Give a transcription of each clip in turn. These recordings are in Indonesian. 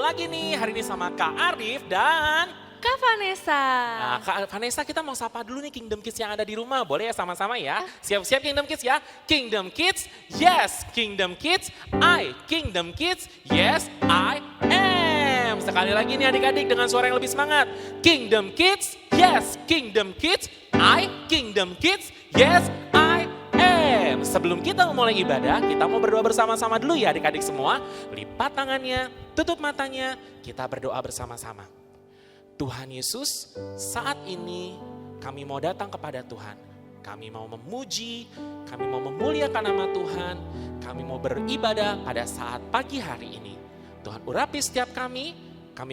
lagi nih hari ini sama Kak Arif dan Kak Vanessa. Nah, Kak Vanessa, kita mau sapa dulu nih Kingdom Kids yang ada di rumah. Boleh ya sama-sama ya? Siap-siap Kingdom Kids ya? Kingdom Kids, yes. Kingdom Kids, Kingdom Kids, yes, I am. Sekali lagi nih adik-adik dengan suara yang lebih semangat. Kingdom Kids, yes. Kingdom Kids, Kingdom Kids, yes, I am. Sebelum kita memulai ibadah, kita mau berdoa bersama-sama dulu ya adik-adik semua. Lipat tangannya, tutup matanya, kita berdoa bersama-sama. Tuhan Yesus, saat ini kami mau datang kepada Tuhan. Kami mau memuji, kami mau memuliakan nama Tuhan. Kami mau beribadah pada saat pagi hari ini. Tuhan urapi setiap kami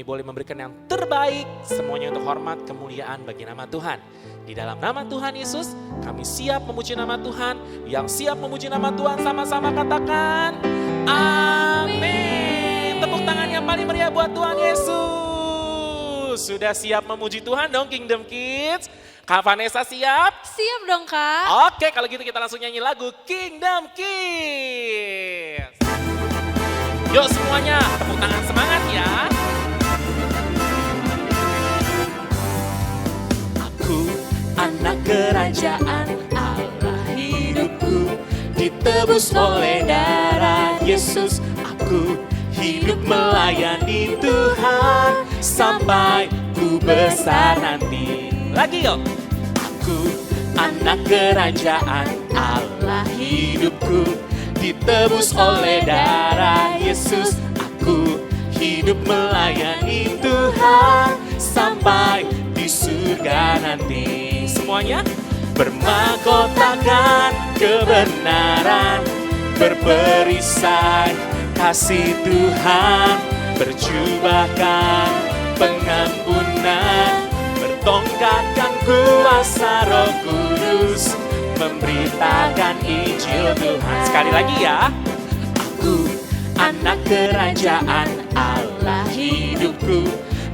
boleh memberikan yang terbaik. Semuanya untuk hormat kemuliaan bagi nama Tuhan. Di dalam nama Tuhan Yesus, kami siap memuji nama Tuhan. Yang siap memuji nama Tuhan sama-sama katakan, amin. Tepuk tangan yang paling meriah buat Tuhan Yesus. Sudah siap memuji Tuhan dong Kingdom Kids? Kak Vanessa siap? Siap dong Kak. Oke, kalau gitu kita langsung nyanyi lagu Kingdom Kids. Yuk semuanya, tepuk tangan semangat ya. Aku anak kerajaan Allah, hidupku ditebus oleh darah Yesus. Aku hidup melayani Tuhan sampai ku besar nanti. Lagi yuk. Aku anak kerajaan Allah, hidupku ditebus oleh darah Yesus. Aku hidup melayani Tuhan sampai di surga nanti. Semuanya bermahkotakan kebenaran, berperisai kasih Tuhan, berjubahkan pengampunan, bertongkatkan kuasa Roh Kudus, memberitakan Injil Tuhan. Sekali lagi ya. Aku anak kerajaan Allah, hidupku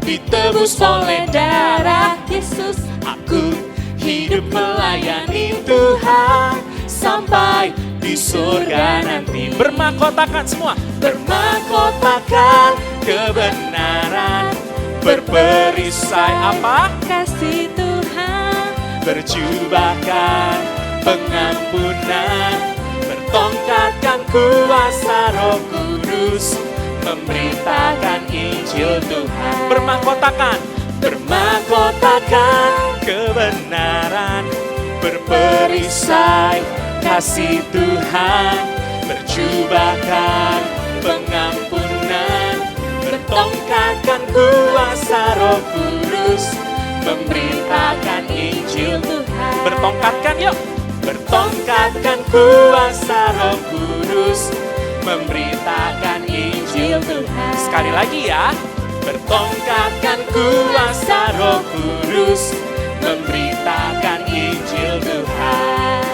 ditebus oleh darah Yesus. Aku hidup melayani Tuhan sampai di surga nanti. Bermahkotakan semua. Bermahkotakan kebenaran, berperisai apa? Kasih Tuhan, berjubahkan pengampunan, bertongkatkan kuasa Roh Kudus, memberitakan Injil Tuhan. Bermahkotakan kebenaran, berperisai kasih Tuhan, berjubahkan pengampunan, bertongkatkan kuasa Roh Kudus, memberitakan Injil Tuhan. Bertongkatkan yuk. Bertongkatkan kuasa Roh Kudus, memberitakan Injil Tuhan. Sekali lagi ya. Bertongkatkan kuasa Roh Kudus, memberitakan Injil Tuhan.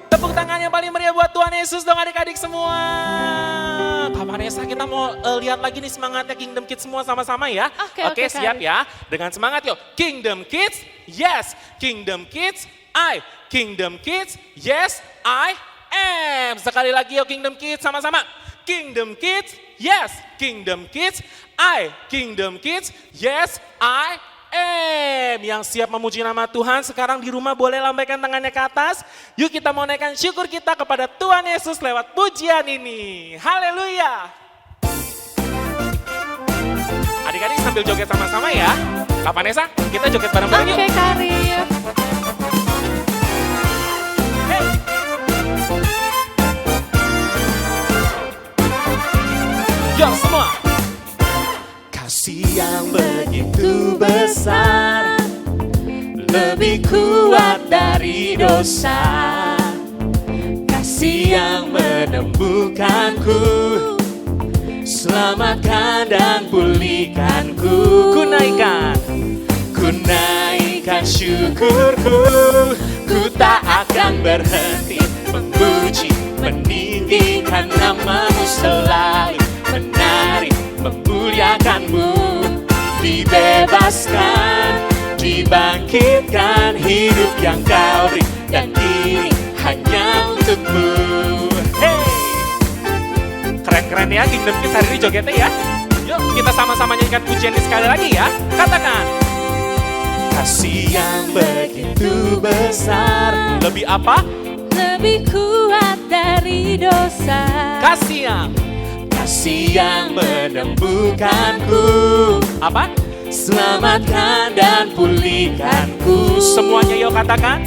Tepuk tangan yang paling meriah buat Tuhan Yesus dong adik-adik semua. Kak Vanessa, kita mau lihat lagi nih semangatnya Kingdom Kids semua sama-sama ya. Oke, siap ya. Dengan semangat yuk. Kingdom Kids, yes. Kingdom Kids, Kingdom Kids, yes, I am. Sekali lagi yuk Kingdom Kids sama-sama. Kingdom Kids, yes. Kingdom Kids, Kingdom Kids, yes, I am. Yang siap memuji nama Tuhan sekarang di rumah boleh lambaikan tangannya ke atas. Yuk kita mau naikkan syukur kita kepada Tuhan Yesus lewat pujian ini. Haleluya. Adik-adik sambil joget sama-sama ya. Kak Vanessa, kita joget bareng-bareng yuk. Oke Karif. Hey. Yuk semua. Kasih yang begitu besar, lebih kuat dari dosa. Kasih yang menemukanku, selamatkan dan pulihkanku. Ku naikkan syukurku, ku tak akan berhenti memuji, meninggikan namamu selalu, menari, memuliakanmu. Dibebaskan, dibangkitkan, hidup yang kau beri, dan ini hanya untukmu. Hey! Keren ya Kingdom Kids hari ini jogetnya ya. Yuk kita sama-sama nyanyikan pujian ini sekali lagi ya. Katakan. Kasih yang begitu besar. Lebih apa? Lebih kuat dari dosa. Kasih yang menembuhkanku. Apa? Selamatkan dan pulihkanku. Semuanya yuk katakan.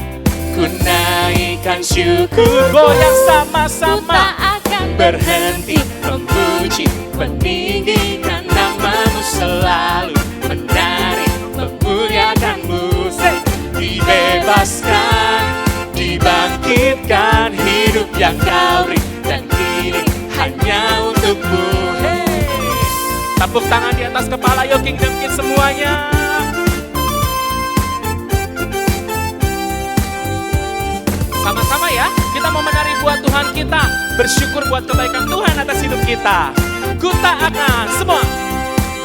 Ku naikkan syukur. Goyang Ku sama-sama. tak akan Berhenti memuji, meninggikan namamu selalu. Menari, memuliakanmu. Say. Dibebaskan, dibangkitkan. Hidup yang kau beri dan kini hanya untukmu. Hey. Tepuk tangan di atas kepala yuk Kingdom Kids semuanya. Sama-sama ya, kita mau menari buat Tuhan kita. Bersyukur buat kebaikan Tuhan atas hidup kita. Ku tak akan, semua.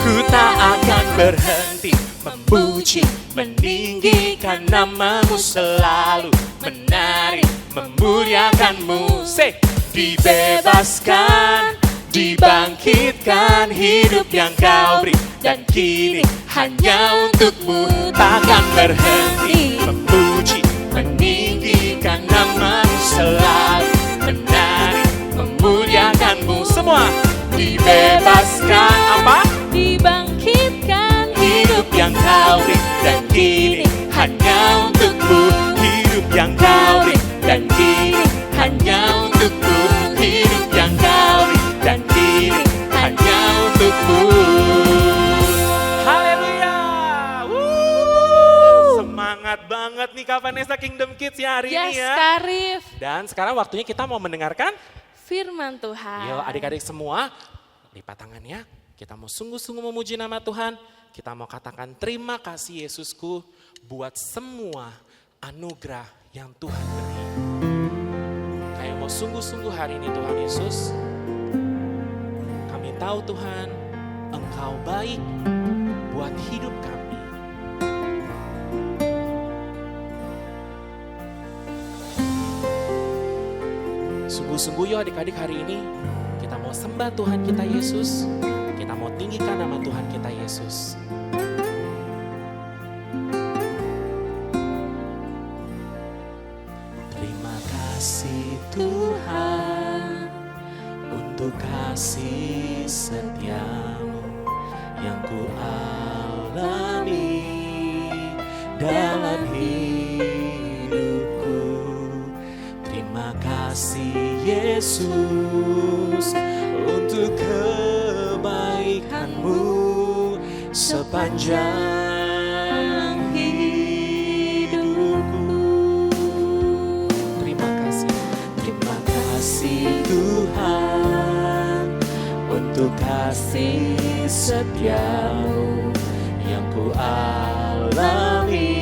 Ku tak akan berhenti memuji, meninggikan namamu selalu. Menari, memuliakanmu. Say. Dibebaskan, dibangkitkan. Hidup yang kau beri dan kini hanya untukmu. Takkan berhenti memuji, meninggikan namamu selalu. Menari, memuliakanmu. Semua. Dibebaskan, apa? dibangkitkan. Hidup yang kau beri dan kini hanya untukmu. Hidup yang kau beri dan kini hanya untukmu. Hidup yang kau beri dan kini hanya untukmu. Haleluya. Semangat banget nih Kak Vanessa Kingdom Kids ya hari ini Yes, ya. Karif. Dan sekarang waktunya kita mau mendengarkan. Firman Tuhan. Yuk adik-adik semua, lipat tangannya. Kita mau sungguh-sungguh memuji nama Tuhan. Kita mau katakan terima kasih Yesusku buat semua anugerah yang Tuhan beri. Kayak mau sungguh-sungguh hari ini Tuhan Yesus. Kami tahu Tuhan, Engkau baik buat hidup kami. Sungguh-sungguh yuk adik-adik hari ini kita mau sembah Tuhan kita Yesus. Kita mau tinggikan nama Tuhan kita Yesus. Terima kasih Tuhan untuk kasih setiamu yang ku alami dalam hidupku. Terima kasih Yesus untuk kebaikanmu sepanjang hidupku. Terima kasih Tuhan untuk kasih setiamu yang ku alami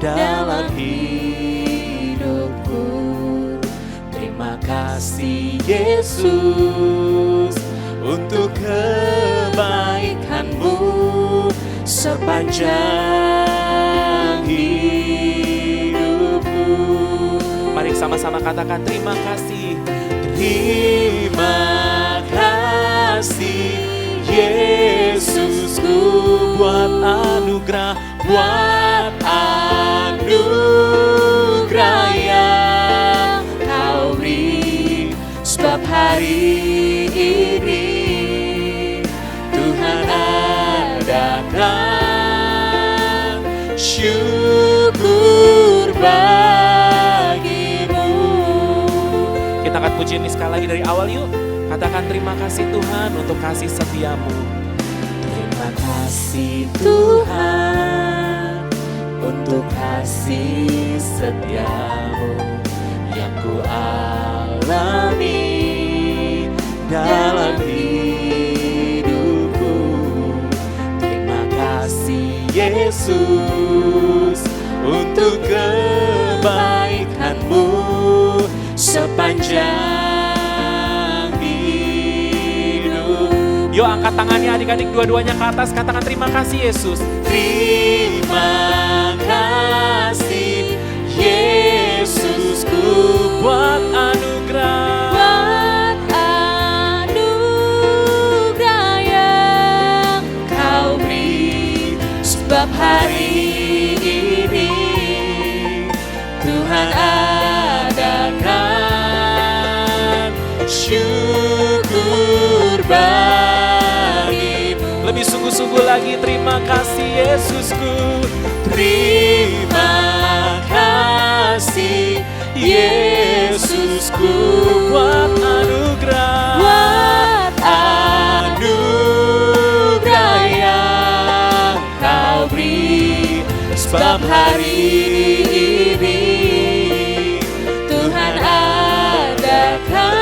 dalam hidupku. Terima kasih Yesus untuk kebaikanmu sepanjang hidupku. Mari sama-sama katakan terima kasih. Terima kasih Yesusku buat anugerah, buat anugerah yang kau beri. Sebab hari ini Tuhan adakan syukur bagimu. Kita akan puji ini sekali lagi dari awal yuk. Katakan terima kasih Tuhan untuk kasih setiamu. Terima kasih Tuhan untuk kasih setiamu yang ku alami dalam hidupku. Terima kasih Yesus untuk kebaikanmu sepanjang hidup. Yuk angkat tangannya adik-adik dua-duanya ke atas, katakan terima kasih Yesus. Terima kasih Yesusku buat anugerah, Buat hari ini Tuhan adakan syukur bagimu. Lebih sungguh-sungguh lagi, terima kasih Yesusku. Terima kasih Yesusku Buat anugerah, buat anugerah yang kau beri. Sebab hari ini Tuhan adakan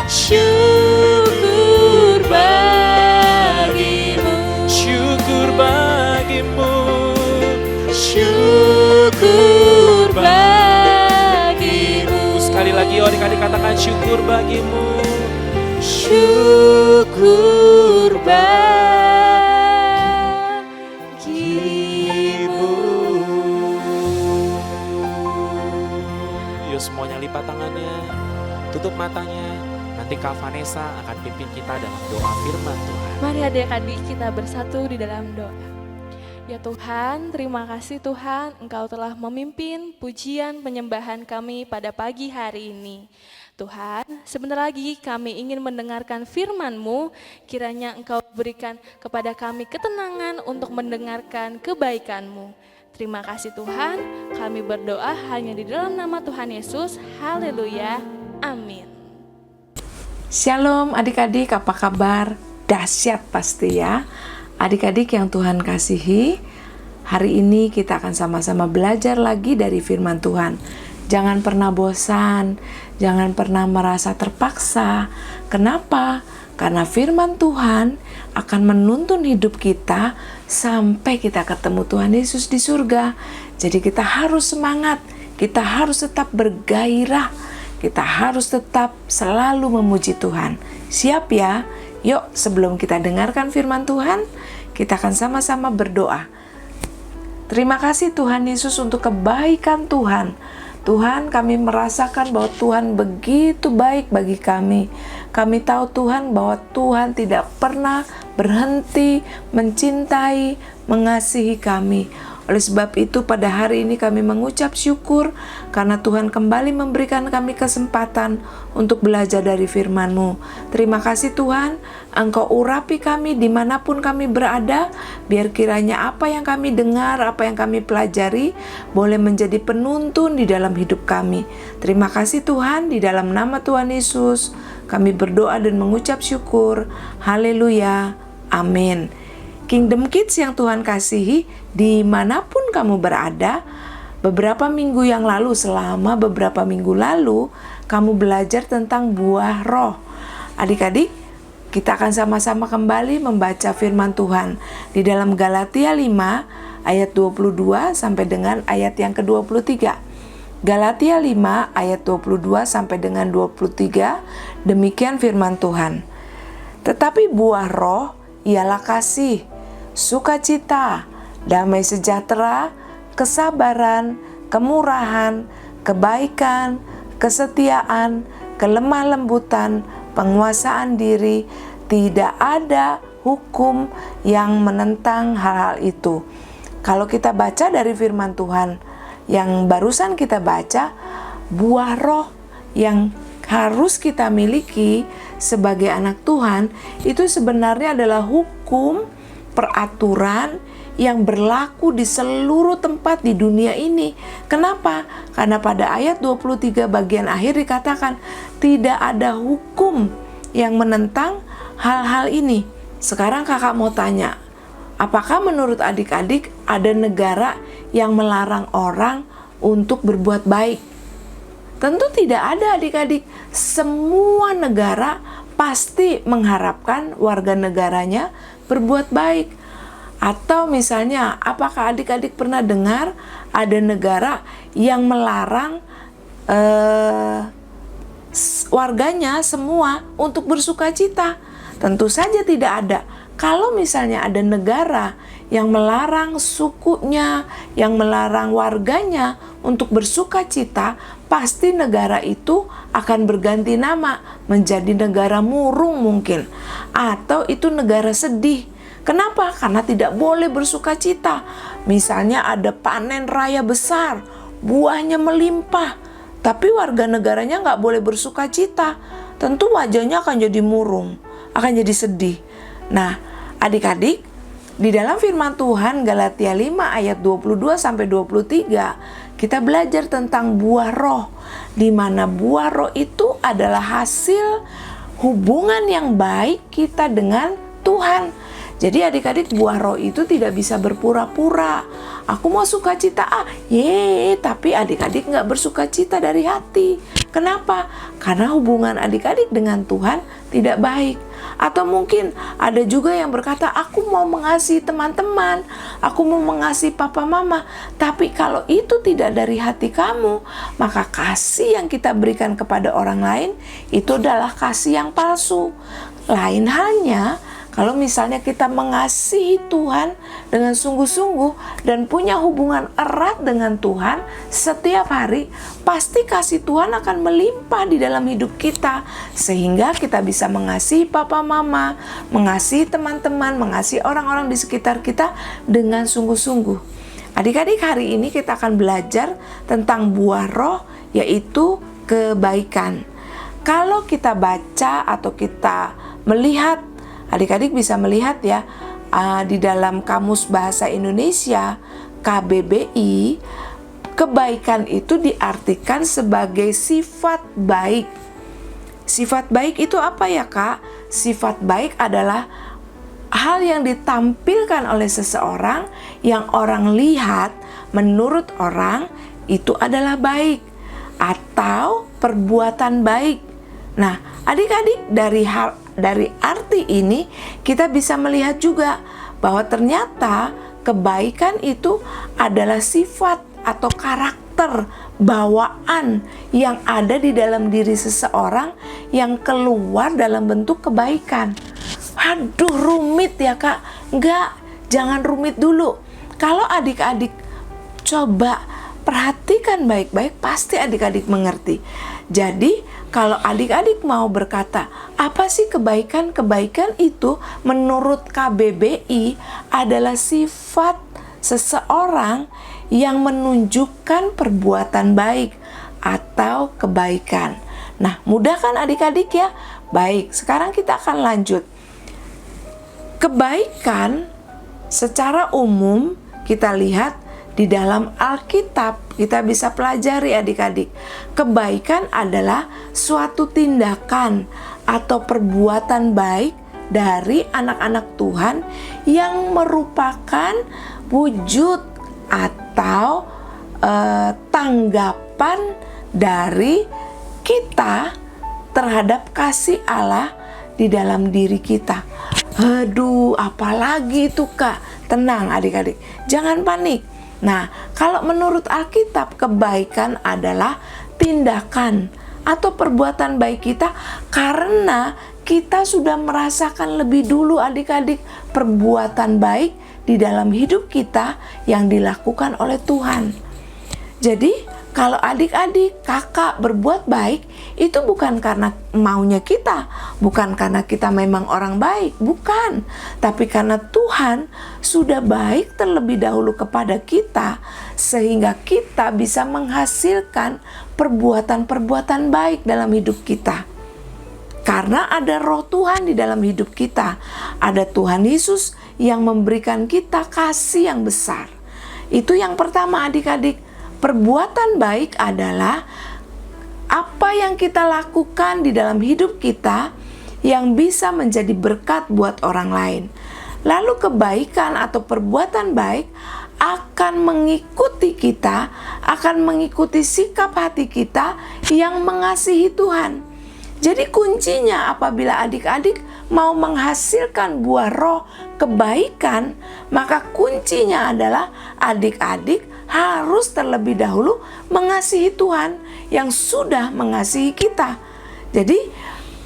syukur bagimu. syukur bagimu. Syukur bagimu. Sekali lagi adik-adik katakan syukur bagimu. Syukur bagimu. Yuk semuanya lipat tangannya, tutup matanya. Nanti Kak Vanessa akan pimpin kita dalam doa firman Tuhan. Mari adik-adik kita bersatu di dalam doa. Ya Tuhan, terima kasih Tuhan, Engkau telah memimpin pujian penyembahan kami pada pagi hari ini. Tuhan, sebentar lagi kami ingin mendengarkan firman-Mu, kiranya Engkau berikan kepada kami ketenangan untuk mendengarkan kebaikan-Mu. Terima kasih Tuhan, kami berdoa hanya di dalam nama Tuhan Yesus. Haleluya, amin. Shalom adik-adik, apa kabar? Dahsyat pasti ya. Adik-adik yang Tuhan kasihi, hari ini kita akan sama-sama belajar lagi dari firman Tuhan. Jangan pernah bosan, jangan pernah merasa terpaksa. Kenapa? Karena firman Tuhan akan menuntun hidup kita sampai kita ketemu Tuhan Yesus di surga. Jadi kita harus semangat, kita harus tetap bergairah, kita harus tetap selalu memuji Tuhan. Siap ya? Yuk, sebelum kita dengarkan firman Tuhan, kita akan sama-sama berdoa. Terima kasih Tuhan Yesus untuk kebaikan Tuhan. Tuhan, kami merasakan bahwa Tuhan begitu baik bagi kami. Kami tahu Tuhan bahwa Tuhan tidak pernah berhenti mencintai, mengasihi kami. Oleh sebab itu pada hari ini kami mengucap syukur karena Tuhan kembali memberikan kami kesempatan untuk belajar dari firman-Mu. Terima kasih Tuhan, Engkau urapi kami dimanapun kami berada, biar kiranya apa yang kami dengar, apa yang kami pelajari, boleh menjadi penuntun di dalam hidup kami. Terima kasih Tuhan, di dalam nama Tuhan Yesus, kami berdoa dan mengucap syukur. Haleluya, amin. Kingdom Kids yang Tuhan kasihi, dimanapun kamu berada, selama beberapa minggu lalu, kamu belajar tentang buah roh. Adik-adik, kita akan sama-sama kembali membaca firman Tuhan di dalam Galatia 5 ayat 22 sampai dengan ayat yang ke-23. Galatia 5 ayat 22 sampai dengan 23, demikian firman Tuhan. Tetapi buah roh ialah kasih, sukacita, damai sejahtera, kesabaran, kemurahan, kebaikan, kesetiaan, kelemah lembutan, penguasaan diri. Tidak ada hukum yang menentang hal-hal itu. Kalau kita baca dari firman Tuhan yang barusan kita baca, buah roh yang harus kita miliki sebagai anak Tuhan itu sebenarnya adalah hukum, peraturan yang berlaku di seluruh tempat di dunia ini. Kenapa? Karena pada ayat 23 bagian akhir dikatakan tidak ada hukum yang menentang hal-hal ini. Sekarang kakak mau tanya, apakah menurut adik-adik ada negara yang melarang orang untuk berbuat baik? Tentu tidak ada adik-adik. Semua negara pasti mengharapkan warga negaranya berbuat baik. Atau misalnya, apakah adik-adik pernah dengar ada negara yang melarang warganya semua untuk bersukacita? Tentu saja tidak ada. Kalau misalnya ada negara yang melarang sukunya, yang melarang warganya untuk bersukacita, pasti negara itu akan berganti nama menjadi negara murung mungkin. Atau itu negara sedih. Kenapa? Karena tidak boleh bersukacita. Misalnya ada panen raya besar, buahnya melimpah, tapi warga negaranya nggak boleh bersukacita. Tentu wajahnya akan jadi murung, akan jadi sedih. Nah, adik-adik, di dalam firman Tuhan Galatia 5 ayat 22-23, kita belajar tentang buah roh, di mana buah roh itu adalah hasil hubungan yang baik kita dengan Tuhan. Jadi adik-adik, buah roh itu tidak bisa berpura-pura. Aku mau sukacita, tapi adik-adik nggak bersukacita dari hati. Kenapa? Karena hubungan adik-adik dengan Tuhan tidak baik. Atau mungkin ada juga yang berkata, aku mau mengasihi teman-teman, aku mau mengasihi papa mama. Tapi kalau itu tidak dari hati kamu, maka kasih yang kita berikan kepada orang lain itu adalah kasih yang palsu. Lain halnya kalau misalnya kita mengasihi Tuhan dengan sungguh-sungguh dan punya hubungan erat dengan Tuhan setiap hari, pasti kasih Tuhan akan melimpah di dalam hidup kita, sehingga kita bisa mengasihi papa mama, mengasihi teman-teman, mengasihi orang-orang di sekitar kita dengan sungguh-sungguh. Adik-adik, hari ini kita akan belajar tentang buah roh, yaitu kebaikan. Kalau kita baca atau kita melihat, adik-adik bisa melihat ya, di dalam Kamus Bahasa Indonesia KBBI, kebaikan itu diartikan sebagai sifat baik. Sifat baik itu apa ya, Kak? Sifat baik adalah hal yang ditampilkan oleh seseorang yang orang lihat menurut orang itu adalah baik atau perbuatan baik. Nah, adik-adik, dari arti ini kita bisa melihat juga bahwa ternyata kebaikan itu adalah sifat atau karakter bawaan yang ada di dalam diri seseorang yang keluar dalam bentuk kebaikan. Aduh, rumit ya, Kak? Enggak, jangan rumit dulu. Kalau adik-adik coba perhatikan baik-baik, pasti adik-adik mengerti. Jadi, kalau adik-adik mau berkata, apa sih kebaikan? Kebaikan itu menurut KBBI adalah sifat seseorang yang menunjukkan perbuatan baik atau kebaikan. Nah, mudah kan adik-adik ya? Baik, sekarang kita akan lanjut. Kebaikan secara umum kita lihat di dalam Alkitab, kita bisa pelajari adik-adik. Kebaikan adalah suatu tindakan atau perbuatan baik dari anak-anak Tuhan yang merupakan wujud atau tanggapan dari kita terhadap kasih Allah di dalam diri kita. Aduh, apalagi itu, Kak? Tenang adik-adik, jangan panik. Nah, kalau menurut Alkitab, kebaikan adalah tindakan atau perbuatan baik kita karena kita sudah merasakan lebih dulu adik-adik perbuatan baik di dalam hidup kita yang dilakukan oleh Tuhan. Jadi, kalau adik-adik, kakak berbuat baik, itu bukan karena maunya kita, bukan karena kita memang orang baik, bukan. Tapi karena Tuhan sudah baik terlebih dahulu kepada kita, sehingga kita bisa menghasilkan perbuatan-perbuatan baik dalam hidup kita. Karena ada roh Tuhan di dalam hidup kita, ada Tuhan Yesus yang memberikan kita kasih yang besar. Itu yang pertama adik-adik. Perbuatan baik adalah apa yang kita lakukan di dalam hidup kita yang bisa menjadi berkat buat orang lain. Lalu kebaikan atau perbuatan baik akan mengikuti kita, akan mengikuti sikap hati kita yang mengasihi Tuhan. Jadi kuncinya apabila adik-adik mau menghasilkan buah roh kebaikan, maka kuncinya adalah adik-adik harus terlebih dahulu mengasihi Tuhan yang sudah mengasihi kita. Jadi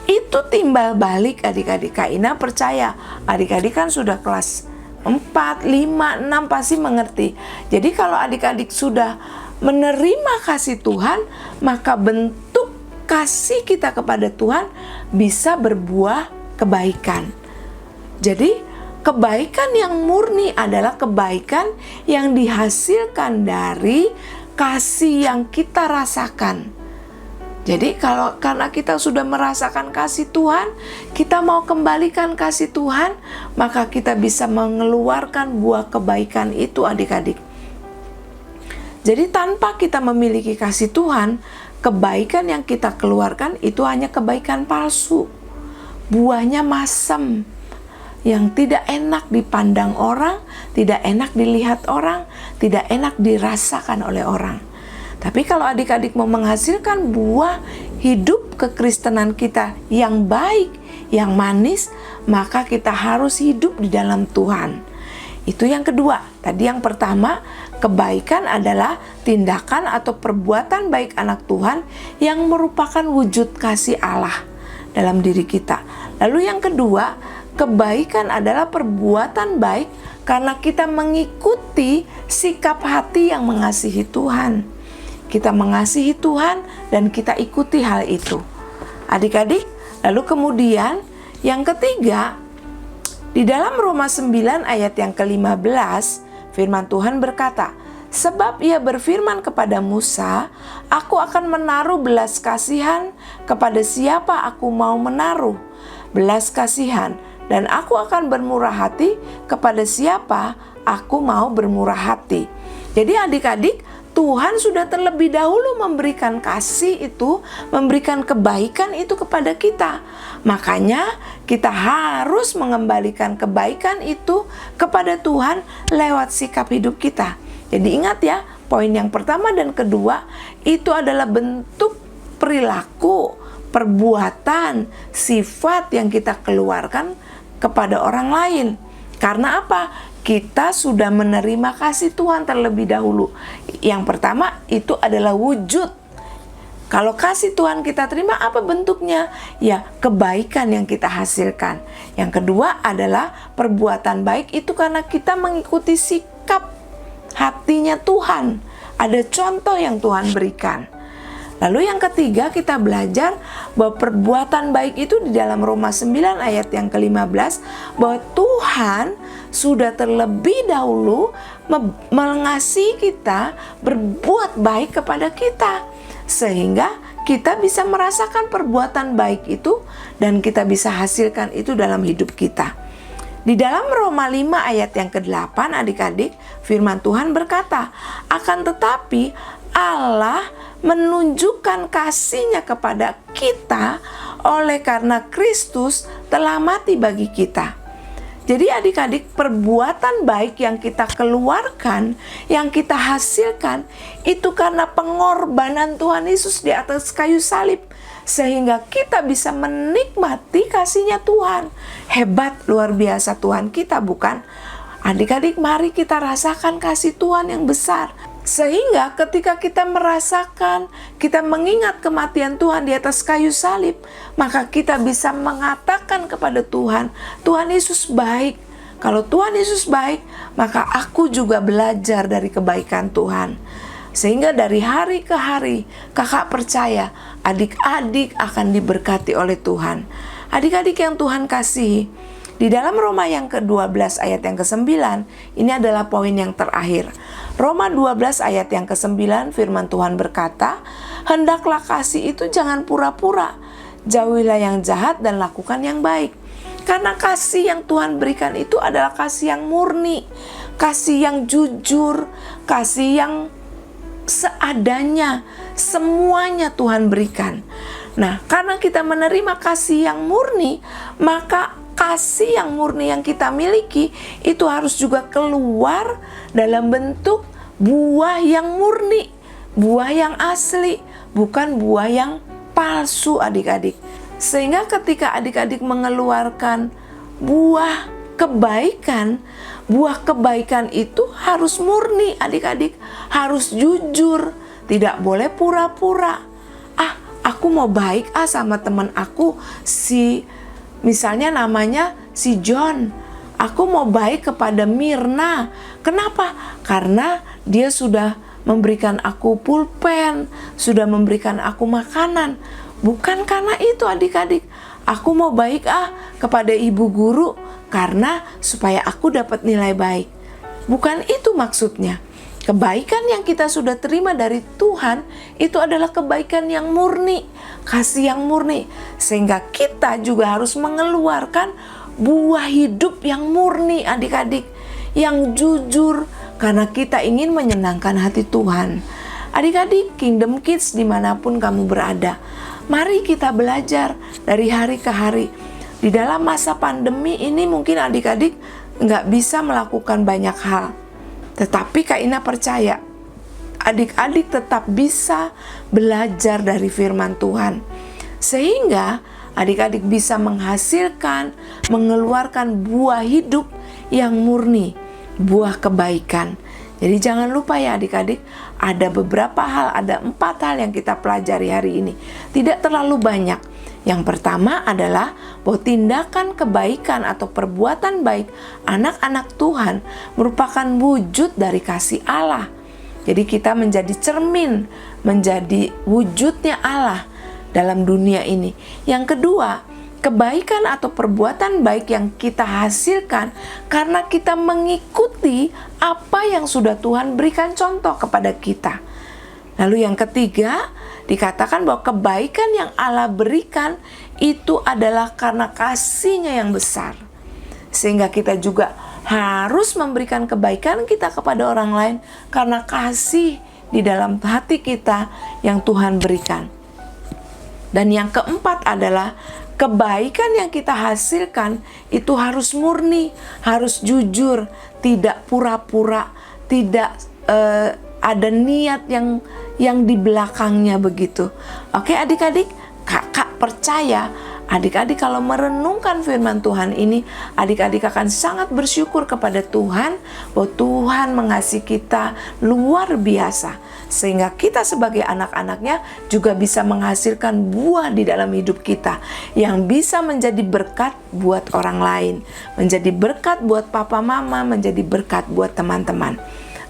itu timbal balik adik-adik. Kak Ina percaya adik-adik kan sudah kelas 4, 5, 6 pasti mengerti. Jadi kalau adik-adik sudah menerima kasih Tuhan, maka bentuk kasih kita kepada Tuhan bisa berbuah kebaikan. Jadi Kebaikan yang murni adalah kebaikan yang dihasilkan dari kasih yang kita rasakan. Jadi karena kita sudah merasakan kasih Tuhan, kita mau kembalikan kasih Tuhan, maka kita bisa mengeluarkan buah kebaikan itu, adik-adik. Jadi tanpa kita memiliki kasih Tuhan, kebaikan yang kita keluarkan itu hanya kebaikan palsu. Buahnya masam, yang tidak enak dipandang orang, tidak enak dilihat orang, tidak enak dirasakan oleh orang. Tapi kalau adik-adik mau menghasilkan buah hidup kekristenan kita yang baik, yang manis, maka kita harus hidup di dalam Tuhan. Itu yang kedua. Tadi yang pertama, kebaikan adalah tindakan atau perbuatan baik anak Tuhan yang merupakan wujud kasih Allah dalam diri kita. Lalu yang kedua, kebaikan adalah perbuatan baik karena kita mengikuti sikap hati yang mengasihi Tuhan. Kita mengasihi Tuhan dan kita ikuti hal itu. Adik-adik, lalu kemudian yang ketiga, di dalam Roma 9 ayat yang ke-15, firman Tuhan berkata, sebab ia berfirman kepada Musa, aku akan menaruh belas kasihan kepada siapa aku mau menaruh belas kasihan, dan aku akan bermurah hati kepada siapa aku mau bermurah hati. Jadi adik-adik, Tuhan sudah terlebih dahulu memberikan kasih itu, memberikan kebaikan itu kepada kita. Makanya kita harus mengembalikan kebaikan itu kepada Tuhan lewat sikap hidup kita. Jadi ingat ya, poin yang pertama dan kedua itu adalah bentuk perilaku, perbuatan, sifat yang kita keluarkan kepada orang lain. Karena apa? Kita sudah menerima kasih Tuhan terlebih dahulu. Yang pertama itu adalah wujud. Kalau kasih Tuhan kita terima, apa bentuknya? Ya, kebaikan yang kita hasilkan. Yang kedua adalah perbuatan baik itu karena kita mengikuti sikap hatinya Tuhan. Ada contoh yang Tuhan berikan. Lalu yang ketiga, kita belajar bahwa perbuatan baik itu di dalam Roma 9 ayat yang ke-15, bahwa Tuhan sudah terlebih dahulu mengasihi kita, berbuat baik kepada kita, sehingga kita bisa merasakan perbuatan baik itu dan kita bisa hasilkan itu dalam hidup kita. Di dalam Roma 5 ayat yang ke-8, adik-adik, firman Tuhan berkata, akan tetapi Allah menunjukkan kasih-Nya kepada kita oleh karena Kristus telah mati bagi kita. Jadi adik-adik, perbuatan baik yang kita keluarkan, yang kita hasilkan, itu karena pengorbanan Tuhan Yesus di atas kayu salib. Sehingga kita bisa menikmati kasih-Nya Tuhan. Hebat, luar biasa Tuhan kita, bukan? Adik-adik, mari kita rasakan kasih Tuhan yang besar. Sehingga ketika kita merasakan, kita mengingat kematian Tuhan di atas kayu salib, maka kita bisa mengatakan kepada Tuhan, Tuhan Yesus baik. Kalau Tuhan Yesus baik, maka aku juga belajar dari kebaikan Tuhan. Sehingga dari hari ke hari, kakak percaya adik-adik akan diberkati oleh Tuhan. Adik-adik yang Tuhan kasihi, di dalam Roma yang ke-12 ayat yang ke-9, ini adalah poin yang terakhir. Roma 12 ayat yang ke-9, firman Tuhan berkata, hendaklah kasih itu jangan pura-pura, jauhilah yang jahat dan lakukan yang baik. Karena kasih yang Tuhan berikan itu adalah kasih yang murni, kasih yang jujur, kasih yang seadanya, semuanya Tuhan berikan. Nah, karena kita menerima kasih yang murni, maka kasih yang murni yang kita miliki itu harus juga keluar dalam bentuk buah yang murni, buah yang asli, bukan buah yang palsu, adik-adik. Sehingga ketika adik-adik mengeluarkan buah kebaikan itu harus murni, adik-adik, harus jujur, tidak boleh pura-pura. Aku mau baik sama teman aku, misalnya namanya si John. Aku mau baik kepada Mirna. Kenapa? Karena dia sudah memberikan aku pulpen, sudah memberikan aku makanan. Bukan karena itu, adik-adik. Aku mau baik kepada ibu guru karena supaya aku dapat nilai baik. Bukan itu maksudnya. Kebaikan yang kita sudah terima dari Tuhan itu adalah kebaikan yang murni, kasih yang murni. Sehingga kita juga harus mengeluarkan buah hidup yang murni adik-adik, yang jujur karena kita ingin menyenangkan hati Tuhan. Adik-adik Kingdom Kids dimanapun kamu berada, mari kita belajar dari hari ke hari. Di dalam masa pandemi ini mungkin adik-adik nggak bisa melakukan banyak hal. Tetapi Kak Ina percaya, adik-adik tetap bisa belajar dari firman Tuhan. Sehingga adik-adik bisa menghasilkan, mengeluarkan buah hidup yang murni, buah kebaikan. Jadi jangan lupa ya adik-adik, ada beberapa hal, ada 4 hal yang kita pelajari hari ini. Tidak terlalu banyak. Yang pertama adalah bahwa tindakan kebaikan atau perbuatan baik anak-anak Tuhan merupakan wujud dari kasih Allah. Jadi kita menjadi cermin, menjadi wujudnya Allah dalam dunia ini. Yang kedua, kebaikan atau perbuatan baik yang kita hasilkan karena kita mengikuti apa yang sudah Tuhan berikan contoh kepada kita. Lalu yang ketiga, dikatakan bahwa kebaikan yang Allah berikan itu adalah karena kasih-Nya yang besar. Sehingga kita juga harus memberikan kebaikan kita kepada orang lain karena kasih di dalam hati kita yang Tuhan berikan. Dan yang keempat adalah kebaikan yang kita hasilkan itu harus murni, harus jujur, tidak pura-pura, tidak ada niat yang di belakangnya begitu. Oke adik-adik, kakak percaya adik-adik kalau merenungkan firman Tuhan ini, adik-adik akan sangat bersyukur kepada Tuhan bahwa Tuhan mengasihi kita luar biasa. Sehingga kita sebagai anak-anaknya juga bisa menghasilkan buah di dalam hidup kita yang bisa menjadi berkat buat orang lain, menjadi berkat buat papa mama, menjadi berkat buat teman-teman.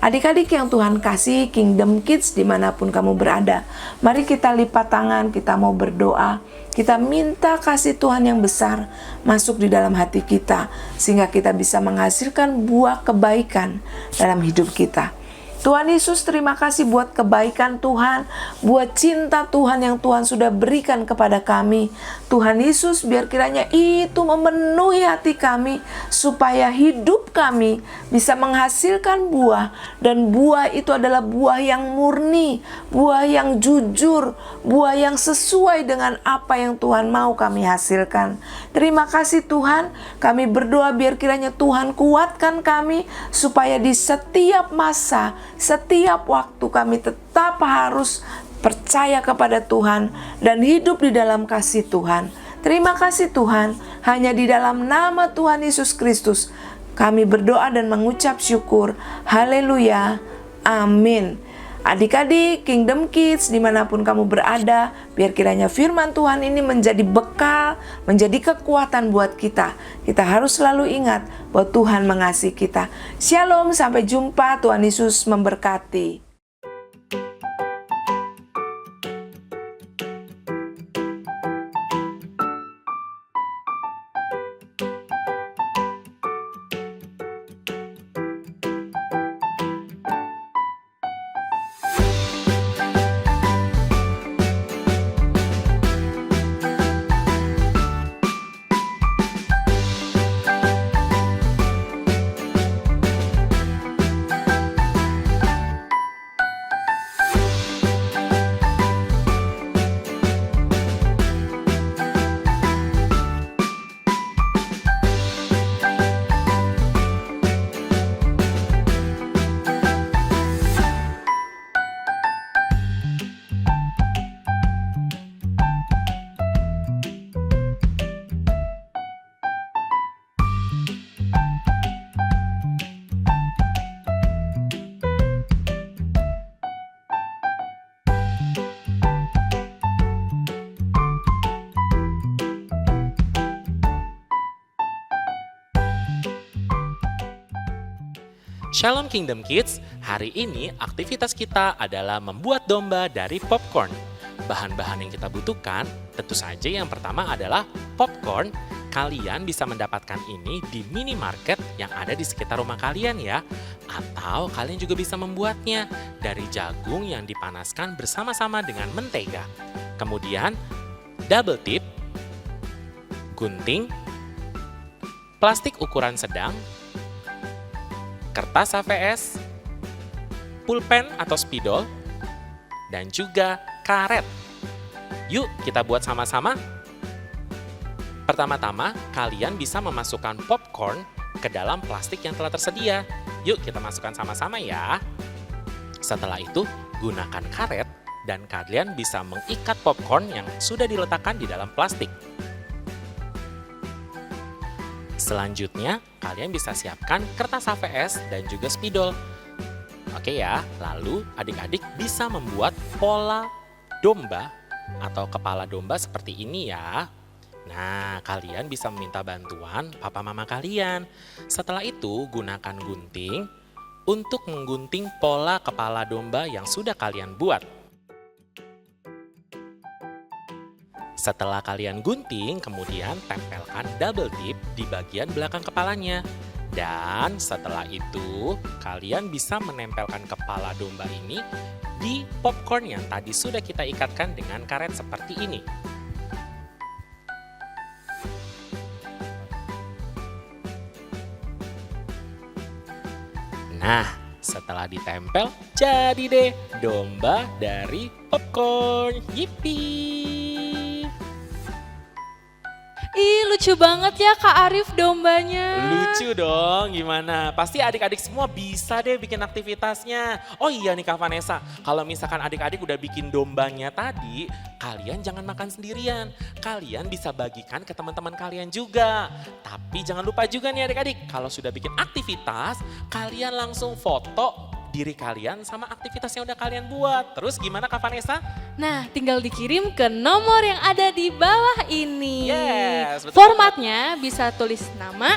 Adik-adik yang Tuhan kasih, Kingdom Kids dimanapun kamu berada, mari kita lipat tangan, kita mau berdoa. Kita minta kasih Tuhan yang besar masuk di dalam hati kita, sehingga kita bisa menghasilkan buah kebaikan dalam hidup kita. Tuhan Yesus, terima kasih buat kebaikan Tuhan, buat cinta Tuhan yang Tuhan sudah berikan kepada kami. Tuhan Yesus, biar kiranya itu memenuhi hati kami, supaya hidup kami bisa menghasilkan buah. Dan buah itu adalah buah yang murni, buah yang jujur, buah yang sesuai dengan apa yang Tuhan mau kami hasilkan. Terima kasih Tuhan, kami berdoa biar kiranya Tuhan kuatkan kami, supaya di setiap masa, setiap waktu kami tetap harus percaya kepada Tuhan dan hidup di dalam kasih Tuhan. Terima kasih Tuhan, hanya di dalam nama Tuhan Yesus Kristus kami berdoa dan mengucap syukur. Haleluya, amin. Adik-adik Kingdom Kids dimanapun kamu berada, biar kiranya firman Tuhan ini menjadi bekal, menjadi kekuatan buat kita. Kita harus selalu ingat bahwa Tuhan mengasihi kita. Shalom, sampai jumpa. Tuhan Yesus memberkati. Shalom Kingdom Kids, hari ini aktivitas kita adalah membuat domba dari popcorn. Bahan-bahan yang kita butuhkan tentu saja yang pertama adalah popcorn. Kalian bisa mendapatkan ini di minimarket yang ada di sekitar rumah kalian ya. Atau kalian juga bisa membuatnya dari jagung yang dipanaskan bersama-sama dengan mentega. Kemudian double tip, gunting, plastik ukuran sedang, kertas HVS, pulpen atau spidol, dan juga karet. Yuk kita buat sama-sama. Pertama-tama, kalian bisa memasukkan popcorn ke dalam plastik yang telah tersedia. Yuk kita masukkan sama-sama ya. Setelah itu, gunakan karet dan kalian bisa mengikat popcorn yang sudah diletakkan di dalam plastik. Selanjutnya, kalian bisa siapkan kertas HVS dan juga spidol. Oke ya, lalu adik-adik bisa membuat pola domba atau kepala domba seperti ini ya. Nah, kalian bisa meminta bantuan papa mama kalian. Setelah itu, gunakan gunting untuk menggunting pola kepala domba yang sudah kalian buat. Setelah kalian gunting, kemudian tempelkan double tip di bagian belakang kepalanya. Dan setelah itu, kalian bisa menempelkan kepala domba ini di popcorn yang tadi sudah kita ikatkan dengan karet seperti ini. Nah, setelah ditempel, jadi deh domba dari popcorn. Yippee! Ih, lucu banget ya Kak Arif dombanya. Lucu dong, gimana? Pasti adik-adik semua bisa deh bikin aktivitasnya. Oh iya nih Kak Vanessa, kalau misalkan adik-adik udah bikin dombanya tadi, kalian jangan makan sendirian. Kalian bisa bagikan ke teman-teman kalian juga. Tapi jangan lupa juga nih adik-adik, kalau sudah bikin aktivitas, kalian langsung foto diri kalian sama aktivitas yang udah kalian buat. Terus gimana Kak Vanessa? Nah, tinggal dikirim ke nomor yang ada di bawah ini. Yes, betul. Formatnya bisa tulis nama,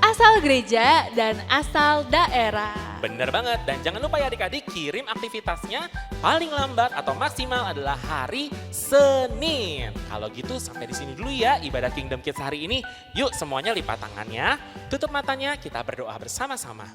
asal gereja, dan asal daerah. Bener banget, dan jangan lupa ya adik-adik kirim aktivitasnya paling lambat atau maksimal adalah hari Senin. Kalau gitu sampai di sini dulu ya ibadah Kingdom Kids hari ini. Yuk semuanya lipat tangannya, tutup matanya, kita berdoa bersama-sama.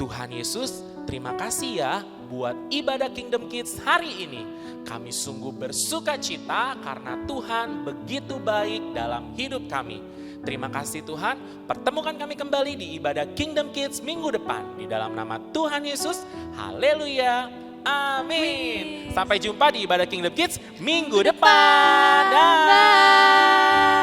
Tuhan Yesus, terima kasih ya buat ibadah Kingdom Kids hari ini. Kami sungguh bersuka cita karena Tuhan begitu baik dalam hidup kami. Terima kasih Tuhan, pertemukan kami kembali di ibadah Kingdom Kids minggu depan. Di dalam nama Tuhan Yesus, haleluya, amin. Sampai jumpa di ibadah Kingdom Kids minggu depan. Dah.